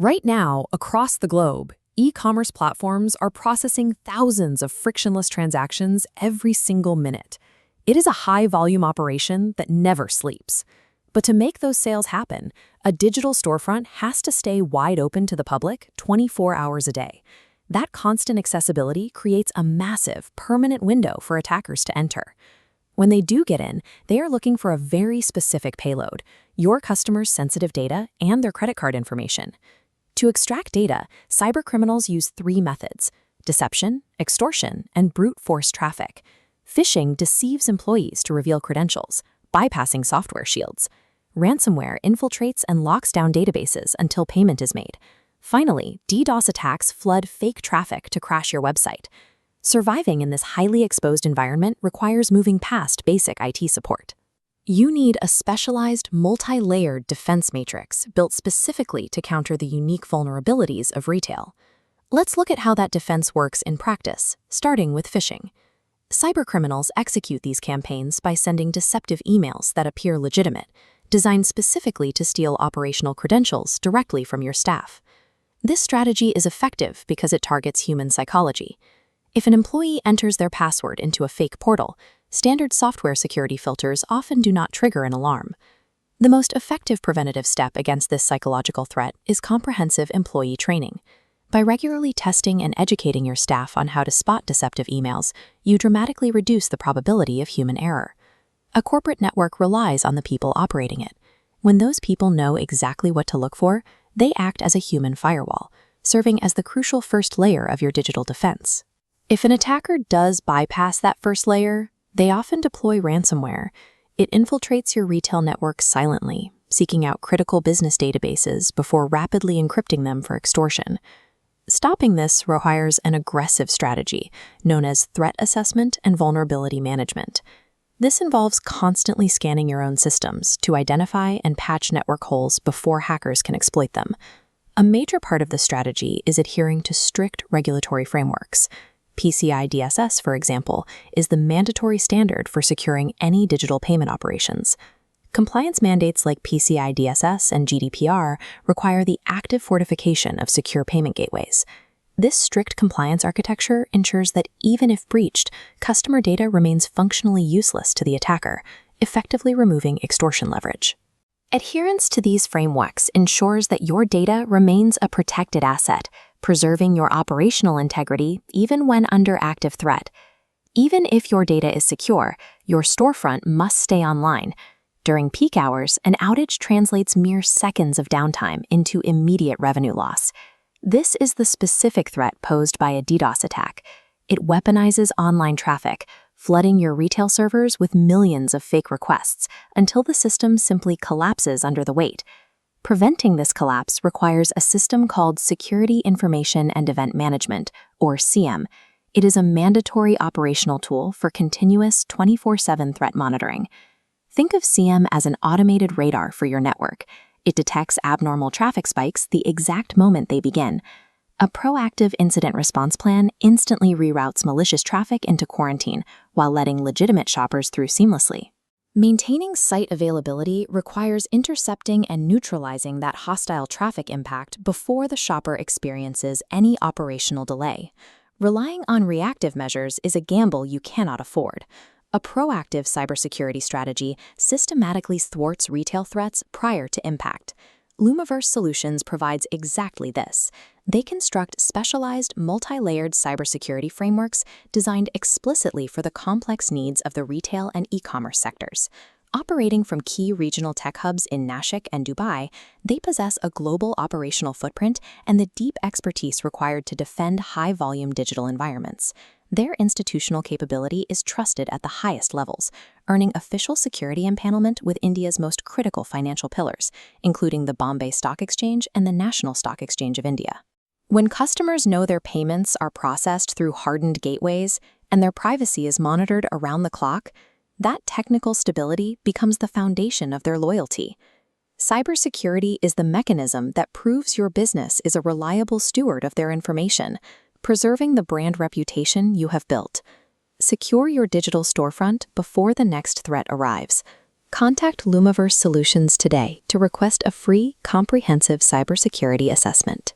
Right now, across the globe, e-commerce platforms are processing thousands of frictionless transactions every single minute. It is a high-volume operation that never sleeps. But to make those sales happen, a digital storefront has to stay wide open to the public 24 hours a day. That constant accessibility creates a massive, permanent window for attackers to enter. When they do get in, they are looking for a very specific payload: your customers' sensitive data and their credit card information. To extract data, cybercriminals use three methods: deception, extortion, and brute force traffic. Phishing deceives employees to reveal credentials, bypassing software shields. Ransomware infiltrates and locks down databases until payment is made. Finally, DDoS attacks flood fake traffic to crash your website. Surviving in this highly exposed environment requires moving past basic IT support. You need a specialized, multi-layered defense matrix built specifically to counter the unique vulnerabilities of retail. Let's look at how that defense works in practice, starting with phishing. Cybercriminals execute these campaigns by sending deceptive emails that appear legitimate, designed specifically to steal operational credentials directly from your staff. This strategy is effective because it targets human psychology. If an employee enters their password into a fake portal, standard software security filters often do not trigger an alarm. The most effective preventative step against this psychological threat is comprehensive employee training. By regularly testing and educating your staff on how to spot deceptive emails, you dramatically reduce the probability of human error. A corporate network relies on the people operating it. When those people know exactly what to look for, they act as a human firewall, serving as the crucial first layer of your digital defense. If an attacker does bypass that first layer, they often deploy ransomware. It infiltrates your retail network silently, seeking out critical business databases before rapidly encrypting them for extortion. Stopping this requires an aggressive strategy known as threat assessment and vulnerability management. This involves constantly scanning your own systems to identify and patch network holes before hackers can exploit them. A major part of the strategy is adhering to strict regulatory frameworks. PCI DSS, for example, is the mandatory standard for securing any digital payment operations. Compliance mandates like PCI DSS and GDPR require the active fortification of secure payment gateways. This strict compliance architecture ensures that even if breached, customer data remains functionally useless to the attacker, effectively removing extortion leverage. Adherence to these frameworks ensures that your data remains a protected asset, preserving your operational integrity even when under active threat. Even if your data is secure, your storefront must stay online. During peak hours, an outage translates mere seconds of downtime into immediate revenue loss. This is the specific threat posed by a DDoS attack. It weaponizes online traffic, flooding your retail servers with millions of fake requests until the system simply collapses under the weight. Preventing this collapse requires a system called Security Information and Event Management, or SIEM. It is a mandatory operational tool for continuous 24/7 threat monitoring. Think of SIEM as an automated radar for your network. It detects abnormal traffic spikes the exact moment they begin. A proactive incident response plan instantly reroutes malicious traffic into quarantine while letting legitimate shoppers through seamlessly. Maintaining site availability requires intercepting and neutralizing that hostile traffic impact before the shopper experiences any operational delay. Relying on reactive measures is a gamble you cannot afford. A proactive cybersecurity strategy systematically thwarts retail threats prior to impact. Lumiverse Solutions provides exactly this. They construct specialized, multi-layered cybersecurity frameworks designed explicitly for the complex needs of the retail and e-commerce sectors. Operating from key regional tech hubs in Nashik and Dubai, they possess a global operational footprint and the deep expertise required to defend high-volume digital environments. Their institutional capability is trusted at the highest levels, earning official security empanelment with India's most critical financial pillars, including the Bombay Stock Exchange and the National Stock Exchange of India. When customers know their payments are processed through hardened gateways and their privacy is monitored around the clock, that technical stability becomes the foundation of their loyalty. Cybersecurity is the mechanism that proves your business is a reliable steward of their information, preserving the brand reputation you have built. Secure your digital storefront before the next threat arrives. Contact Lumiverse Solutions today to request a free, comprehensive cybersecurity assessment.